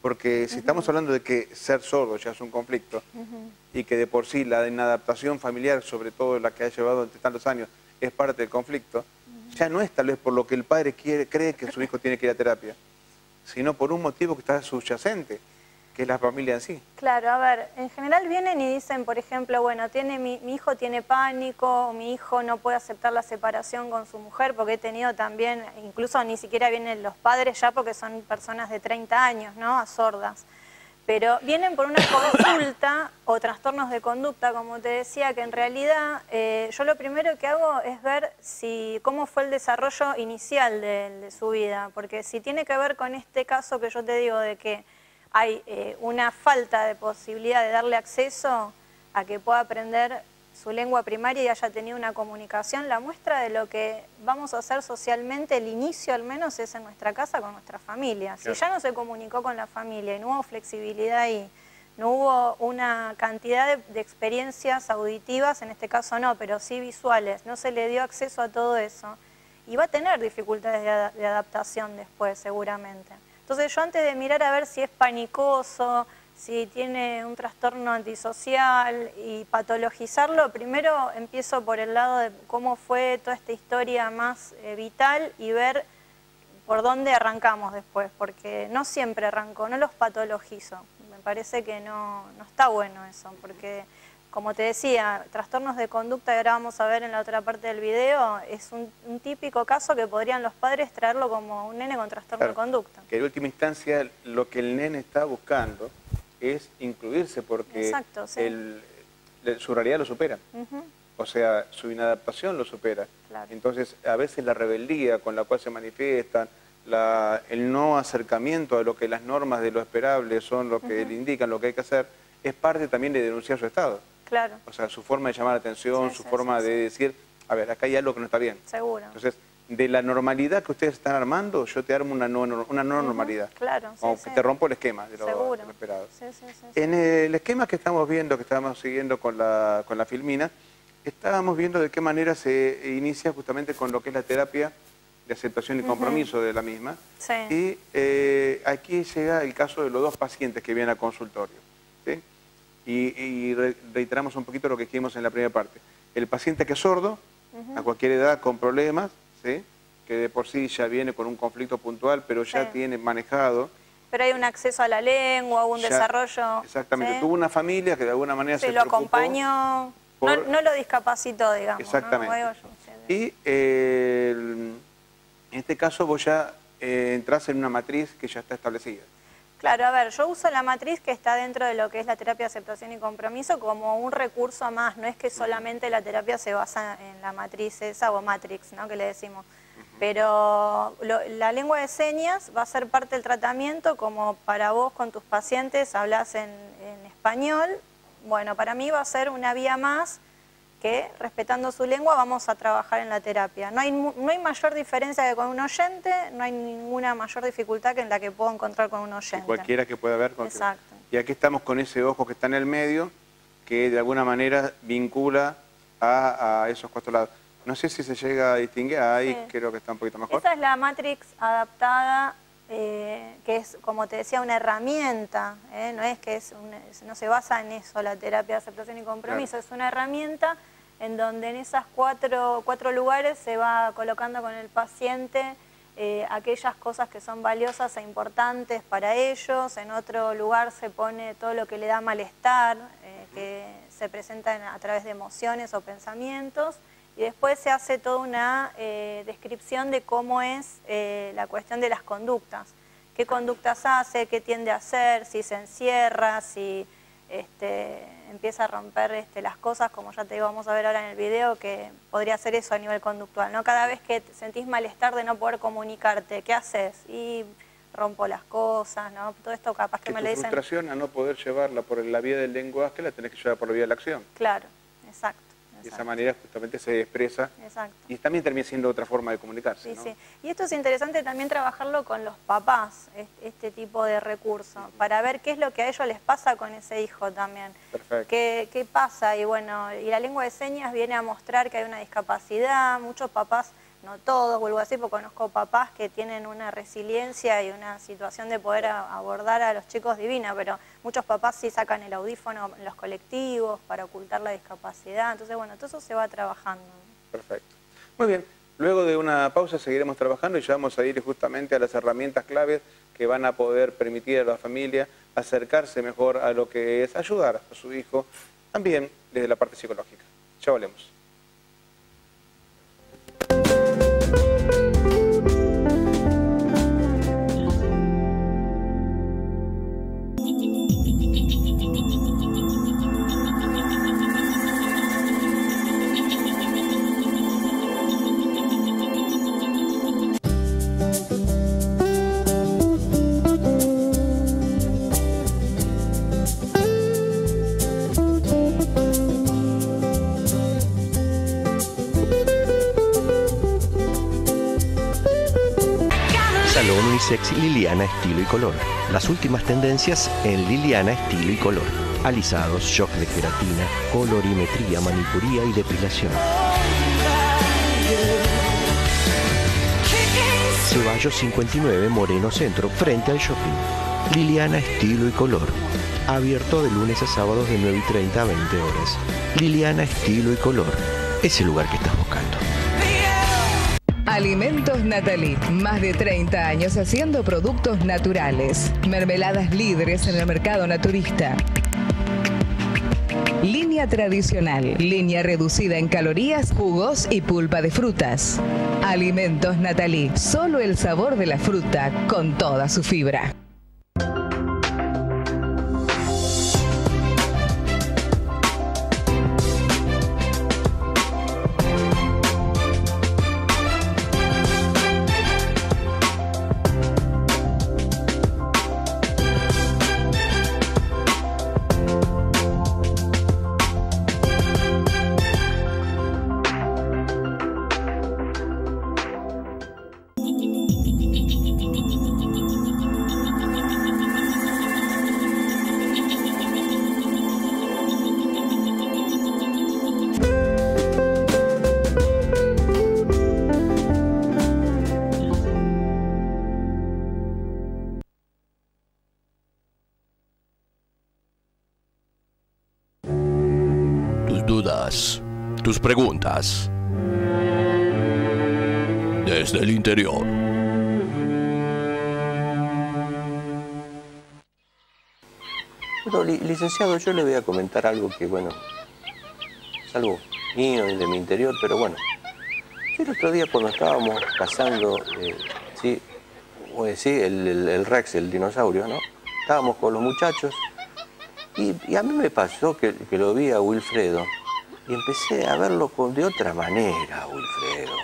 Porque si estamos hablando de que ser sordo ya es un conflicto y que de por sí la inadaptación familiar, sobre todo la que ha llevado entre tantos años, es parte del conflicto, ya no es tal vez por lo que el padre cree que su hijo tiene que ir a terapia, sino por un motivo que está subyacente, que es la familia en sí. Claro, a ver, en general vienen y dicen, por ejemplo, bueno, mi hijo tiene pánico, o mi hijo no puede aceptar la separación con su mujer, porque he tenido también, incluso ni siquiera vienen los padres ya porque son personas de 30 años, ¿no?, a sordas. Pero vienen por una consulta o trastornos de conducta, como te decía, que en realidad yo lo primero que hago es ver cómo fue el desarrollo inicial de su vida, porque si tiene que ver con este caso que yo te digo de que hay una falta de posibilidad de darle acceso a que pueda aprender su lengua primaria y haya tenido una comunicación, la muestra de lo que vamos a hacer socialmente, el inicio al menos, es en nuestra casa con nuestra familia. Si ya no se comunicó con la familia y no hubo flexibilidad ahí, no hubo una cantidad de experiencias auditivas, en este caso no, pero sí visuales, no se le dio acceso a todo eso, y va a tener dificultades de adaptación después, seguramente. Entonces yo antes de mirar a ver si es panicoso, si tiene un trastorno antisocial y patologizarlo, primero empiezo por el lado de cómo fue toda esta historia más vital y ver por dónde arrancamos después, porque no siempre arranco, no los patologizo. Me parece que no está bueno eso, porque como te decía, trastornos de conducta, que ahora vamos a ver en la otra parte del video, es un típico caso que podrían los padres traerlo como un nene con trastorno de conducta. Que en última instancia lo que el nene está buscando es incluirse porque Exacto, sí. su realidad lo supera. O sea, su inadaptación lo supera. Claro. Entonces, a veces la rebeldía con la cual se manifiestan, el no acercamiento a lo que las normas de lo esperable son lo que le indican, lo que hay que hacer, es parte también de denunciar su estado. Claro. O sea, su forma de llamar la atención, su forma de decir, a ver, acá hay algo que no está bien. Seguro. Entonces, de la normalidad que ustedes están armando, yo te armo una no normalidad. Claro, Como que te rompo el esquema de lo esperado. Sí. En el esquema que estamos viendo, que estábamos siguiendo con la filmina, estábamos viendo de qué manera se inicia justamente con lo que es la terapia de aceptación y compromiso de la misma. Sí. Y aquí llega el caso de los dos pacientes que vienen al consultorio. ¿Sí? Y reiteramos un poquito lo que dijimos en la primera parte. El paciente que es sordo, a cualquier edad con problemas, ¿sí?, que de por sí ya viene con un conflicto puntual, pero ya tiene manejado. Pero hay un acceso a la lengua, un desarrollo. Exactamente, ¿sí? tuvo una familia que de alguna manera se lo preocupó acompañó, no lo discapacitó, digamos. Exactamente. ¿no? Y en este caso vos ya entrás en una matriz que ya está establecida. Claro, a ver, yo uso la matriz que está dentro de lo que es la terapia de aceptación y compromiso como un recurso más, no es que solamente la terapia se basa en la matriz esa o matrix, ¿no?, que le decimos. Pero la lengua de señas va a ser parte del tratamiento, como para vos con tus pacientes hablas en español. Bueno, para mí va a ser una vía más que, respetando su lengua, vamos a trabajar en la terapia. No hay mayor diferencia que con un oyente, no hay ninguna mayor dificultad que en la que puedo encontrar con un oyente. Cualquiera que pueda ver. Exacto. Y aquí estamos con ese ojo que está en el medio, que de alguna manera vincula a esos cuatro lados. No sé si se llega a distinguir, ahí creo que está un poquito mejor. Esa es la matrix adaptada, que es, como te decía, una herramienta, no es que no se basa en eso la terapia de aceptación y compromiso, es una herramienta en donde en esas cuatro lugares se va colocando con el paciente aquellas cosas que son valiosas e importantes para ellos. En otro lugar se pone todo lo que le da malestar, que se presenta a través de emociones o pensamientos. Y después se hace toda una descripción de cómo es la cuestión de las conductas, qué conductas hace, qué tiende a hacer, si se encierra, si empieza a romper las cosas, como ya te digo, vamos a ver ahora en el video, que podría ser eso a nivel conductual, ¿no? Cada vez que sentís malestar de no poder comunicarte, ¿qué haces? Y rompo las cosas, ¿no? Todo esto capaz que me lo dicen. Frustración a no poder llevarla por la vía del lenguaje, la tenés que llevar por la vía de la acción. Claro, exacto. De esa manera justamente se expresa. Exacto. Y también termina siendo otra forma de comunicarse, Sí, ¿no? sí. Y esto es interesante también trabajarlo con los papás, este tipo de recurso, para ver qué es lo que a ellos les pasa con ese hijo también. Perfecto. ¿Qué pasa? Y bueno, y la lengua de señas viene a mostrar que hay una discapacidad. Muchos papás, no todos, vuelvo a decir, porque conozco papás que tienen una resiliencia y una situación de poder abordar a los chicos divina, pero muchos papás sí sacan el audífono en los colectivos para ocultar la discapacidad. Entonces, bueno, todo eso se va trabajando. Perfecto. Muy bien. Luego de una pausa seguiremos trabajando y ya vamos a ir justamente a las herramientas claves que van a poder permitir a la familia acercarse mejor a lo que es ayudar a su hijo, también desde la parte psicológica. Ya volvemos. Salón Unisex Liliana Estilo y Color. Las últimas tendencias en Liliana Estilo y Color. Alisados, shock de queratina, colorimetría, manicuría y depilación. Ceballos 59 Moreno Centro, frente al shopping. Liliana Estilo y Color. Abierto de lunes a sábados de 9:30 a 20 horas. Liliana Estilo y Color. Es el lugar que estás buscando. Alimentos Nathalie, más de 30 años haciendo productos naturales. Mermeladas líderes en el mercado naturista. Línea tradicional, línea reducida en calorías, jugos y pulpa de frutas. Alimentos Nathalie, solo el sabor de la fruta con toda su fibra. Dudas, tus preguntas. Desde el interior. Pero, licenciado, yo le voy a comentar algo que, bueno, es algo mío y de mi interior, pero bueno. Yo el otro día cuando estábamos cazando, el Rex, el dinosaurio, ¿no? Estábamos con los muchachos y a mí me pasó que lo vi a Wilfredo y empecé a verlo de otra manera, Wilfredo.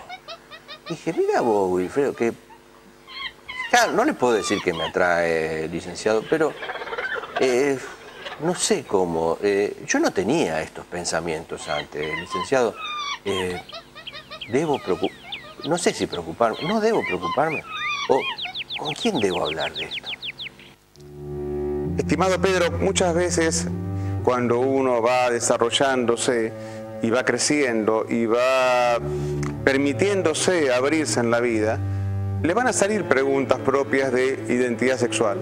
Dije, mira vos, Wilfredo, que... Claro, no le puedo decir que me atrae, licenciado, pero... no sé cómo. Yo no tenía estos pensamientos antes, licenciado. No sé si preocuparme. ¿No debo preocuparme? ¿O con quién debo hablar de esto? Estimado Pedro, muchas veces cuando uno va desarrollándose y va creciendo y va permitiéndose abrirse en la vida, le van a salir preguntas propias de identidad sexual.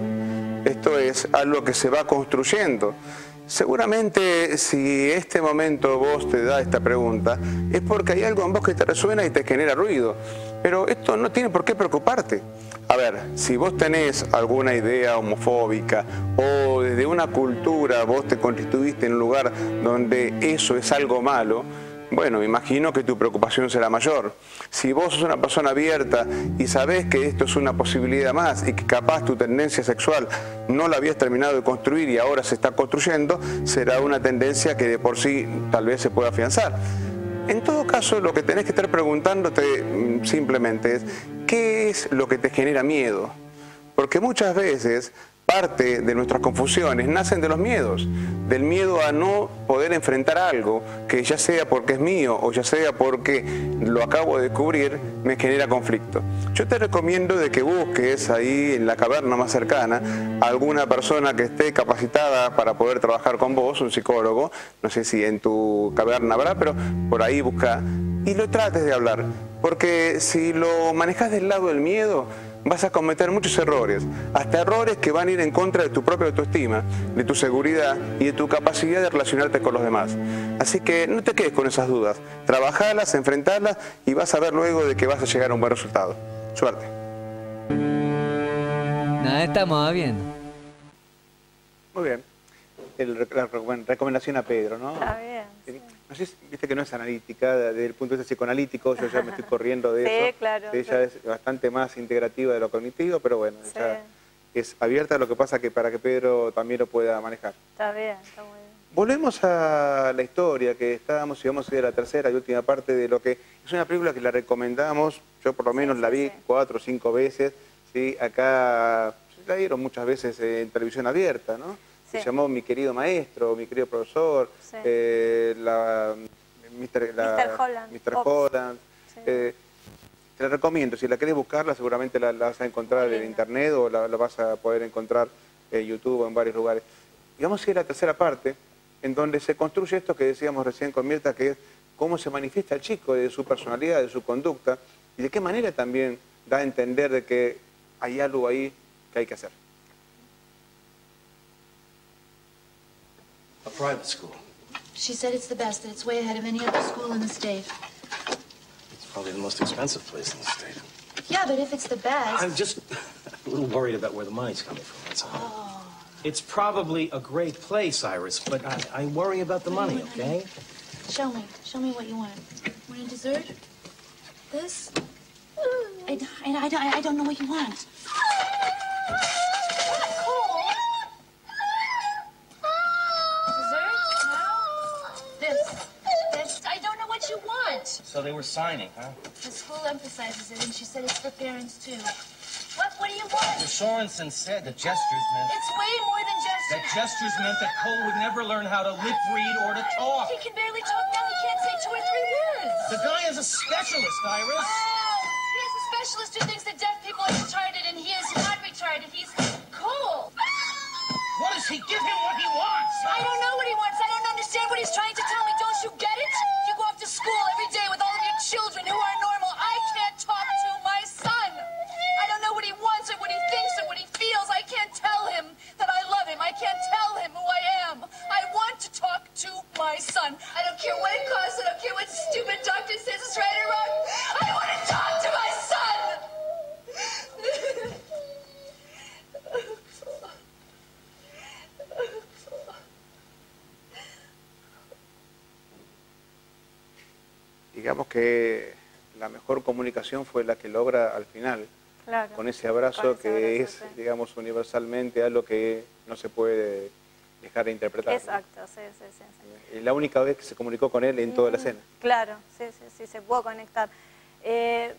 Esto es algo que se va construyendo. Seguramente si este momento vos te da esta pregunta es porque hay algo en vos que te resuena y te genera ruido. Pero esto no tiene por qué preocuparte. A ver, si vos tenés alguna idea homofóbica o desde una cultura vos te constituiste en un lugar donde eso es algo malo, bueno, me imagino que tu preocupación será mayor. Si vos sos una persona abierta y sabés que esto es una posibilidad más y que capaz tu tendencia sexual no la habías terminado de construir y ahora se está construyendo, será una tendencia que de por sí tal vez se pueda afianzar. En todo caso, lo que tenés que estar preguntándote simplemente es, ¿qué es lo que te genera miedo? Porque muchas veces parte de nuestras confusiones nacen de los miedos, del miedo a no poder enfrentar algo que ya sea porque es mío o ya sea porque lo acabo de descubrir, me genera conflicto. Yo te recomiendo de que busques ahí en la caverna más cercana a alguna persona que esté capacitada para poder trabajar con vos, un psicólogo, no sé si en tu caverna habrá, pero por ahí busca y lo trates de hablar, porque si lo manejas del lado del miedo, vas a cometer muchos errores, hasta errores que van a ir en contra de tu propia autoestima, de tu seguridad y de tu capacidad de relacionarte con los demás. Así que no te quedes con esas dudas, trabajalas, enfrentarlas y vas a ver luego de que vas a llegar a un buen resultado. Suerte. Nada, estamos bien. Muy bien. La recomendación a Pedro, ¿no? Está bien. Sí. No sé, viste que no es analítica, desde el punto de vista psicoanalítico, yo ya me estoy corriendo de eso. Sí, claro. Ella es bastante más integrativa de lo cognitivo, pero bueno, ella es abierta, lo que pasa que para que Pedro también lo pueda manejar. Está bien, está muy bien. Volvemos a la historia que estábamos y vamos a ir a la tercera y última parte de lo que es una película que la recomendamos, yo por lo menos la vi 4 o 5 veces, ¿sí? Acá la dieron muchas veces en televisión abierta, ¿no? Se llamó Mi querido maestro, Mi querido profesor, Mr. Holland. Mr. Holland. Sí. Te la recomiendo, si la querés buscarla seguramente la vas a encontrar en internet o la vas a poder encontrar en YouTube o en varios lugares. Y vamos a ir a la tercera parte, en donde se construye esto que decíamos recién con Mirta, que es cómo se manifiesta el chico, de su personalidad, de su conducta, y de qué manera también da a entender de que hay algo ahí que hay que hacer. A private school. She said it's the best, that it's way ahead of any other school in the state. It's probably the most expensive place in the state. Yeah, but if it's the best... I'm just a little worried about where the money's coming from, that's all. Oh. It's probably a great place, Iris, but I worry about the money, okay? Show me what you want. Want a dessert? This? I don't know what you want. So they were signing, huh? The school emphasizes it, and she said it's for parents, too. What do you want? The Sorensen said the gestures meant... It's way more than gestures. That gestures meant that Cole would never learn how to lip read or to talk. He can barely talk now. He can't say 2 or 3 words. The guy is a specialist, Iris. Oh, he is a specialist who thinks that deaf people are retarded, and he is not retarded. He's Cole. What does he give him what he wants? I don't know what he wants. I don't understand what he's trying to tell me. Don't you get it? You go off to school every day with all of your children who are normal. I can't talk to my son. I don't know what he wants or what he thinks or what he feels. I can't tell him that I love him. I can't tell him who I am. I want to talk to my son. I don't care what it costs. I don't care what stupid doctor says is right or wrong. I want to talk to my son. Digamos que la mejor comunicación fue la que logra al final, con ese abrazo que es, digamos, universalmente algo que no se puede dejar de interpretar. Exacto, ¿no? Sí. Y la única vez que se comunicó con él en toda la escena. Claro, sí, se pudo conectar.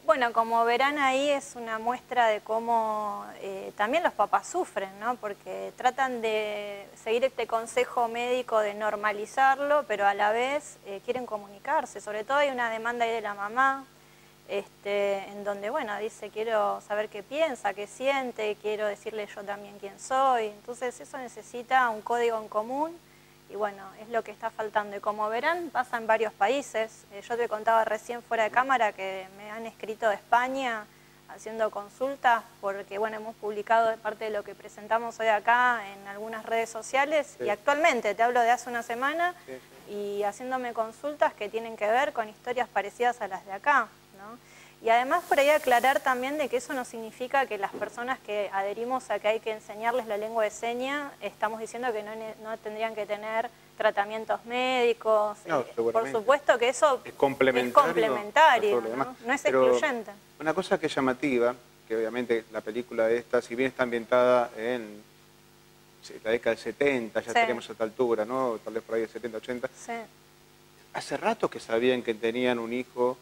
Bueno, como verán ahí es una muestra de cómo también los papás sufren, ¿no? Porque tratan de seguir este consejo médico de normalizarlo, pero a la vez quieren comunicarse. Sobre todo hay una demanda ahí de la mamá, en donde, bueno, dice quiero saber qué piensa, qué siente, quiero decirle yo también quién soy. Entonces eso necesita un código en común. Y bueno, es lo que está faltando. Y como verán, pasa en varios países. Yo te contaba recién fuera de cámara que me han escrito de España haciendo consultas porque, bueno, hemos publicado de parte de lo que presentamos hoy acá en algunas redes sociales. Sí. Y actualmente, te hablo de hace una semana, y haciéndome consultas que tienen que ver con historias parecidas a las de acá, ¿no? Y además por ahí aclarar también de que eso no significa que las personas que adherimos a que hay que enseñarles la lengua de señas, estamos diciendo que no tendrían que tener tratamientos médicos. No, por supuesto que eso es complementario, ¿no? Es excluyente. Una cosa que es llamativa, que obviamente la película esta, si bien está ambientada en la década del 70, ya estaríamos a esta altura, ¿no? Tal vez por ahí de 70, 80. Sí. Hace rato que sabían que tenían un hijo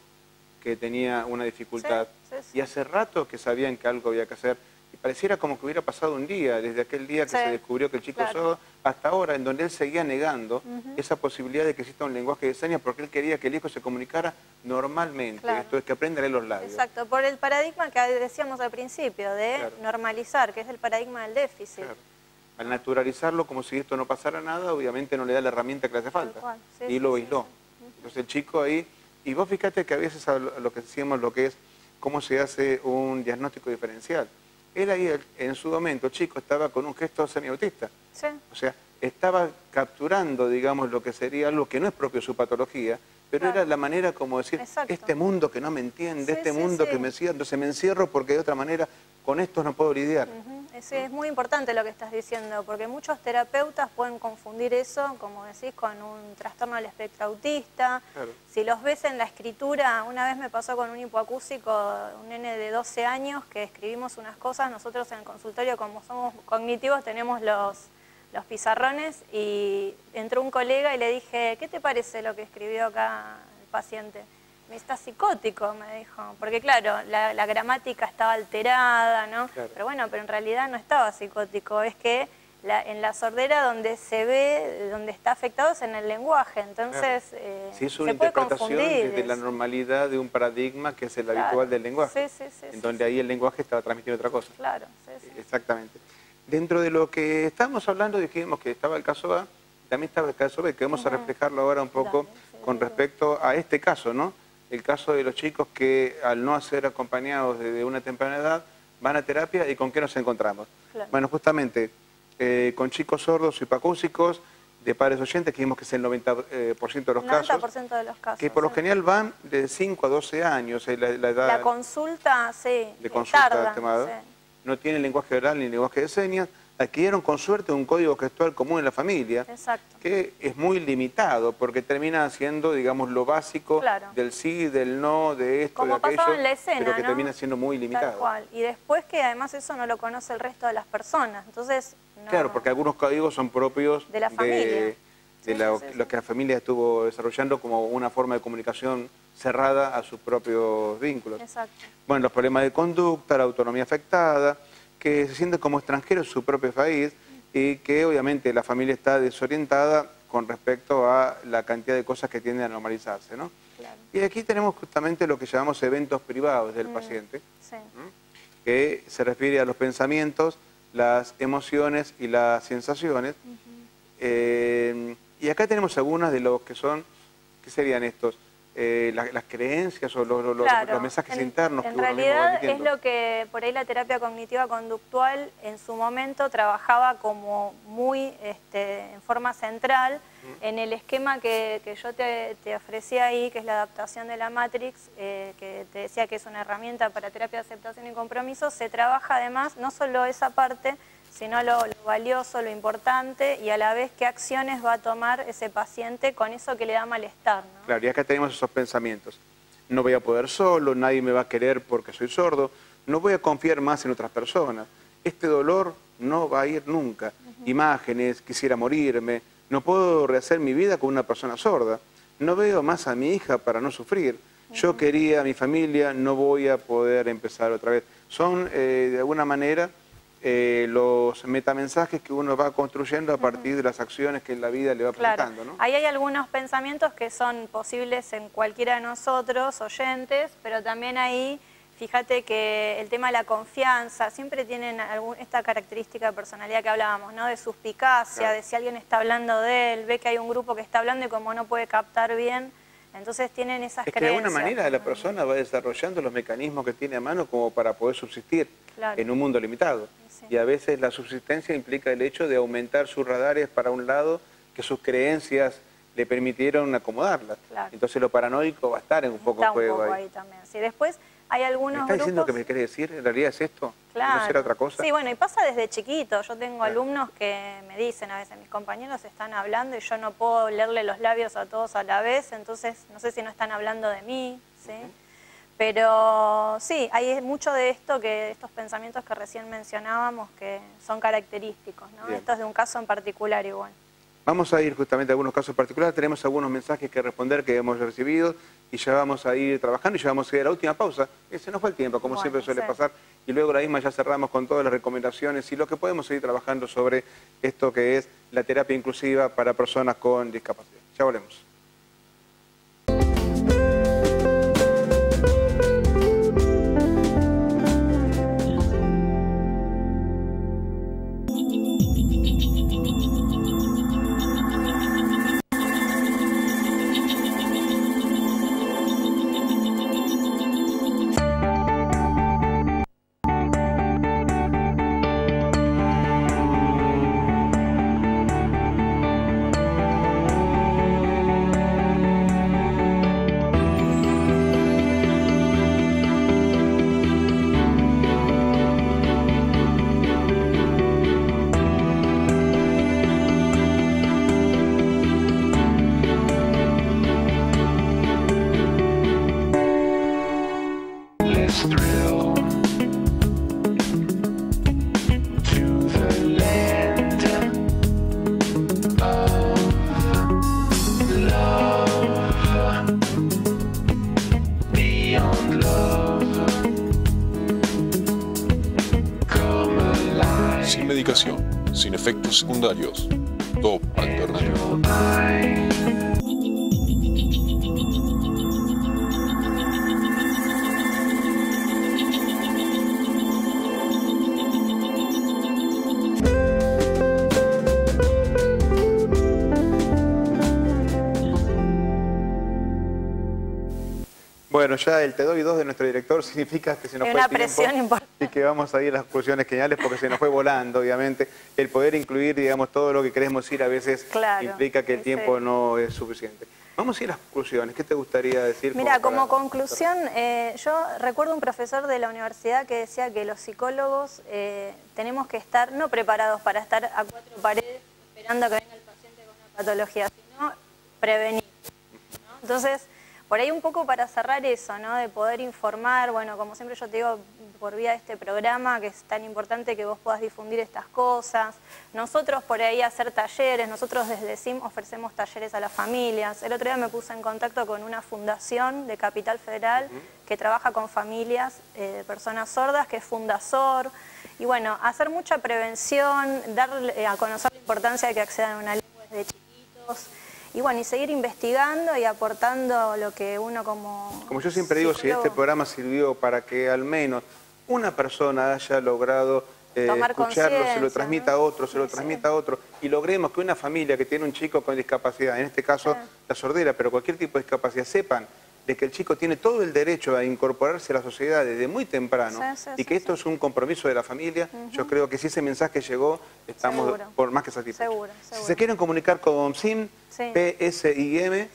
que tenía una dificultad, y hace rato que sabían que algo había que hacer, y pareciera como que hubiera pasado un día, desde aquel día que se descubrió que el chico sordo, hasta ahora, en donde él seguía negando esa posibilidad de que exista un lenguaje de señas, porque él quería que el hijo se comunicara normalmente, esto es que aprenda a leer los labios. Exacto, por el paradigma que decíamos al principio, de normalizar, que es el paradigma del déficit. Claro. Al naturalizarlo como si esto no pasara nada, obviamente no le da la herramienta que le hace falta, y lo aisló. Entonces el chico ahí, y vos fíjate que a veces lo que decíamos, lo que es cómo se hace un diagnóstico diferencial. Él ahí, en su momento, chico, estaba con un gesto semiautista. Sí. O sea, estaba capturando, digamos, lo que sería algo que no es propio de su patología, pero era la manera como decir, este mundo que no me entiende, este mundo que me cierra, entonces me encierro porque de otra manera con esto no puedo lidiar. Sí, es muy importante lo que estás diciendo, porque muchos terapeutas pueden confundir eso, como decís, con un trastorno del espectro autista. Claro. Si los ves en la escritura, una vez me pasó con un hipoacúsico, un nene de 12 años, que escribimos unas cosas, nosotros en el consultorio, como somos cognitivos, tenemos los pizarrones, y entró un colega y le dije, ¿qué te parece lo que escribió acá el paciente? Me está psicótico, me dijo, porque claro, la gramática estaba alterada, ¿no? Claro. Pero bueno, pero en realidad no estaba psicótico, es que en la sordera donde se ve, donde está afectado es en el lenguaje, entonces sí, es una interpretación desde la normalidad de un paradigma que es el habitual del lenguaje, en donde ahí el lenguaje estaba transmitiendo otra cosa. Claro, Exactamente. Dentro de lo que estábamos hablando, dijimos que estaba el caso A, también estaba el caso B, que vamos a reflejarlo ahora un poco con respecto a este caso, ¿no? El caso de los chicos que al no ser acompañados desde una temprana edad van a terapia, ¿y con qué nos encontramos? Claro. Bueno, justamente con chicos sordos y hipoacúsicos, de padres oyentes, que vimos que es el 90% de los casos. 90% de los casos. Que por lo general van de 5 a 12 años, la edad. La consulta, de consulta tarda, no tienen lenguaje oral ni lenguaje de señas, adquirieron con suerte un código gestual común en la familia, que es muy limitado, porque termina siendo, digamos, lo básico del sí, del no, de esto, como de aquello, pasaba en la escena, pero que ¿no? termina siendo muy limitado. Tal cual. Y después que además eso no lo conoce el resto de las personas, entonces... No... Claro, porque algunos códigos son propios de la familia. Lo que la familia estuvo desarrollando como una forma de comunicación cerrada a sus propios vínculos. Exacto. Bueno, los problemas de conducta, la autonomía afectada, que se sienten como extranjeros en su propio país y que obviamente la familia está desorientada con respecto a la cantidad de cosas que tienden a normalizarse, ¿no? Claro. Y aquí tenemos justamente lo que llamamos eventos privados del paciente, que se refiere a los pensamientos, las emociones y las sensaciones. Y acá tenemos algunas de los que son, ¿qué serían estos? Las creencias o los mensajes internos que uno mismo va emitiendo. En realidad es lo que por ahí la terapia cognitiva conductual en su momento trabajaba como muy en forma central en el esquema que yo te ofrecía ahí, que es la adaptación de la Matrix, que te decía que es una herramienta para terapia de aceptación y compromiso. Se trabaja además no solo esa parte, sino lo valioso, lo importante, y a la vez qué acciones va a tomar ese paciente con eso que le da malestar, ¿no? Claro, y acá tenemos esos pensamientos. No voy a poder solo, nadie me va a querer porque soy sordo, no voy a confiar más en otras personas, este dolor no va a ir nunca. Imágenes, quisiera morirme, no puedo rehacer mi vida con una persona sorda, no veo más a mi hija para no sufrir, yo quería a mi familia, no voy a poder empezar otra vez. Son, de alguna manera, los metamensajes que uno va construyendo a partir de las acciones que en la vida le va presentando, ¿no? Ahí hay algunos pensamientos que son posibles en cualquiera de nosotros, oyentes, pero también ahí, fíjate que el tema de la confianza, siempre tienen esta característica de personalidad que hablábamos, ¿no? De suspicacia, de si alguien está hablando de él, ve que hay un grupo que está hablando y como no puede captar bien, entonces tienen esas creencias. Es que de alguna manera la persona va desarrollando los mecanismos que tiene a mano como para poder subsistir en un mundo limitado. Y a veces la subsistencia implica el hecho de aumentar sus radares para un lado que sus creencias le permitieron acomodarlas. Entonces lo paranoico va a estar en un poco en juego ahí también. Sí, después hay algunos ¿Me estás diciendo grupos... que me querés decir? ¿En realidad es esto? Claro. ¿No será otra cosa? Sí, bueno, y pasa desde chiquito. Yo tengo alumnos que me dicen a veces, mis compañeros están hablando y yo no puedo leerle los labios a todos a la vez, entonces no sé si no están hablando de mí, ¿sí? Pero sí, hay mucho de esto, de estos pensamientos que recién mencionábamos, que son característicos, ¿no? Bien. Esto es de un caso en particular igual. Vamos a ir justamente a algunos casos particulares, tenemos algunos mensajes que responder que hemos recibido y ya vamos a ir trabajando y ya vamos a ir a la última pausa. Se nos fue el tiempo, como siempre suele pasar, y luego la misma ya cerramos con todas las recomendaciones y lo que podemos seguir trabajando sobre esto que es la terapia inclusiva para personas con discapacidad. Ya volvemos. Sin medicación, sin efectos secundarios. Top alternativo. Bueno, ya el te doy 2 de nuestro director significa que se nos fue el tiempo y que vamos a ir a las conclusiones geniales porque se nos fue volando, obviamente. El poder incluir, digamos, todo lo que queremos ir a veces implica que el tiempo no es suficiente. Vamos a ir a las conclusiones. ¿Qué te gustaría decir? Mira, como conclusión, yo recuerdo un profesor de la universidad que decía que los psicólogos tenemos que estar no preparados para estar a 4 paredes esperando a que venga el paciente con una patología, sino prevenir, ¿no? Entonces, por ahí un poco para cerrar eso, ¿no? De poder informar, bueno, como siempre yo te digo, por vía de este programa, que es tan importante que vos puedas difundir estas cosas. Nosotros por ahí hacer talleres, nosotros desde CIM ofrecemos talleres a las familias. El otro día me puse en contacto con una fundación de Capital Federal que trabaja con familias de personas sordas, que es Fundasor. Y bueno, hacer mucha prevención, darle a conocer la importancia de que accedan a una lengua desde chiquitos. Y bueno, y seguir investigando y aportando lo que uno como yo siempre digo, si este programa sirvió para que al menos una persona haya logrado escucharlo, se lo transmita a otro, se lo transmita a otro, y logremos que una familia que tiene un chico con discapacidad, en este caso la sordera, pero cualquier tipo de discapacidad, sepan de que el chico tiene todo el derecho a incorporarse a la sociedad desde muy temprano y que esto es un compromiso de la familia. Yo creo que si ese mensaje llegó, estamos por más que satisfechos. Si se quieren comunicar con SIM, PSIM,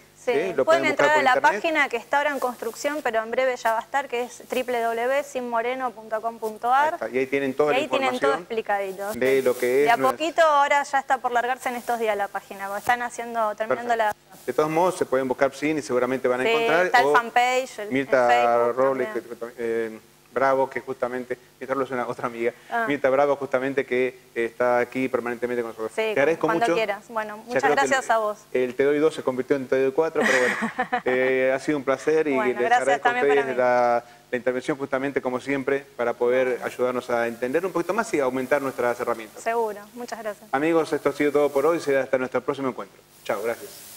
lo pueden entrar a la internet. página que está ahora en construcción, pero en breve ya va a estar, que es www.simmoreno.com.ar. Y ahí tienen toda la información. Ahí tienen todo explicadito. De lo que es. De a poquito, ahora ya está por largarse en estos días la página, porque están terminando la... De todos modos, se pueden buscar SIM y seguramente van a encontrar. Está el fanpage, Mirta Robles, Bravo, que justamente, Mirta Robles es una otra amiga, Mirta Bravo justamente que está aquí permanentemente con nosotros. Sí, te agradezco cuando mucho. quieras. Bueno, muchas gracias a vos. El Te doy 2 se convirtió en Te doy 4, pero bueno, ha sido un placer y bueno, les agradezco a ustedes la intervención justamente como siempre para poder ayudarnos a entender un poquito más y aumentar nuestras herramientas. Seguro, muchas gracias. Amigos, esto ha sido todo por hoy, será hasta nuestro próximo encuentro. Chao, gracias.